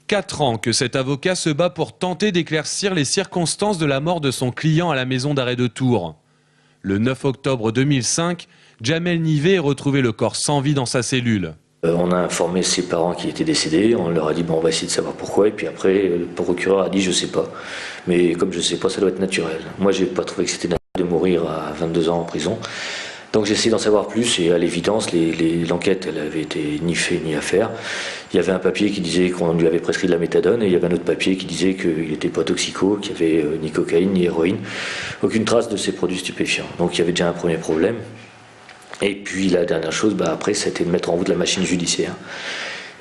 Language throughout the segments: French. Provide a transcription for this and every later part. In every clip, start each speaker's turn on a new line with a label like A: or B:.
A: 4 ans que cet avocat se bat pour tenter d'éclaircir les circonstances de la mort de son client à la maison d'arrêt de Tours. Le 9 octobre 2005, Djamel Nivé est retrouvé le corps sans vie dans sa cellule.
B: On a informé ses parents qu'il était décédé, on leur a dit bon, on va essayer de savoir pourquoi, et puis après le procureur a dit je sais pas. Mais comme je sais pas, ça doit être naturel. Moi j'ai pas trouvé que c'était naturel de mourir à 22 ans en prison. Donc j'ai essayé d'en savoir plus et à l'évidence l'enquête elle avait été ni fait ni à faire. Il y avait un papier qui disait qu'on lui avait prescrit de la méthadone et il y avait un autre papier qui disait qu'il n'était pas toxico, qu'il n'y avait ni cocaïne ni héroïne, aucune trace de ces produits stupéfiants. Donc il y avait déjà un premier problème. Et puis la dernière chose, après, c'était de mettre en route la machine judiciaire.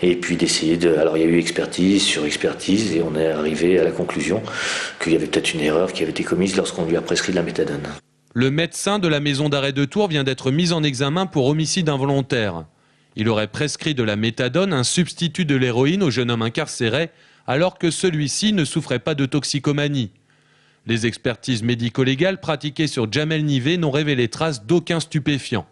B: Et puis d'essayer de... Alors il y a eu expertise sur expertise et on est arrivé à la conclusion qu'il y avait peut-être une erreur qui avait été commise lorsqu'on lui a prescrit de la méthadone.
A: Le médecin de la maison d'arrêt de Tours vient d'être mis en examen pour homicide involontaire. Il aurait prescrit de la méthadone, un substitut de l'héroïne, au jeune homme incarcéré, alors que celui-ci ne souffrait pas de toxicomanie. Les expertises médico-légales pratiquées sur Djamel Nivé n'ont révélé trace d'aucun stupéfiant.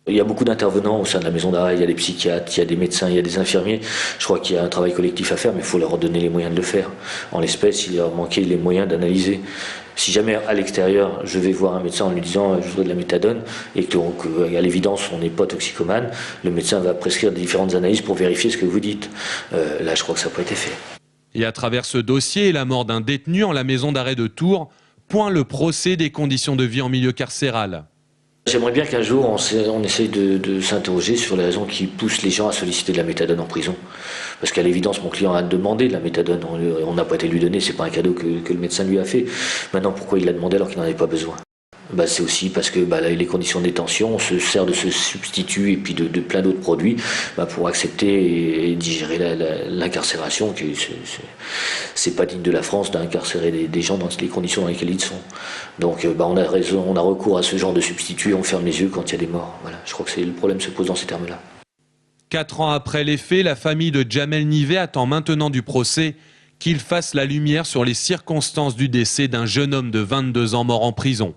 B: Il y a beaucoup d'intervenants au sein de la maison d'arrêt, il y a des psychiatres, il y a des médecins, il y a des infirmiers. Je crois qu'il y a un travail collectif à faire, mais il faut leur donner les moyens de le faire. En l'espèce, il leur manquait les moyens d'analyser. Si jamais à l'extérieur, je vais voir un médecin en lui disant je voudrais de la méthadone et qu'à l'évidence on n'est pas toxicomane, le médecin va prescrire différentes analyses pour vérifier ce que vous dites. Là, je crois que ça n'a pas été fait.
A: Et à travers ce dossier et la mort d'un détenu en la maison d'arrêt de Tours, point le procès des conditions de vie en milieu carcéral.
B: J'aimerais bien qu'un jour on essaye de s'interroger sur les raisons qui poussent les gens à solliciter de la méthadone en prison. Parce qu'à l'évidence, mon client a demandé de la méthadone, on n'a pas été lui donner, c'est pas un cadeau que le médecin lui a fait. Maintenant, pourquoi il l'a demandé alors qu'il n'en avait pas besoin ? C'est aussi parce que les conditions de détention, on se sert de ce substitut et puis de plein d'autres produits pour accepter et digérer l'incarcération. C'est pas digne de la France d'incarcérer des gens dans les conditions dans lesquelles ils sont. Donc on a recours à ce genre de substitut et on ferme les yeux quand il y a des morts. Voilà, je crois que le problème se pose dans ces termes-là.
A: 4 ans après les faits, la famille de Djamel Nivé attend maintenant du procès qu'il fasse la lumière sur les circonstances du décès d'un jeune homme de 22 ans mort en prison.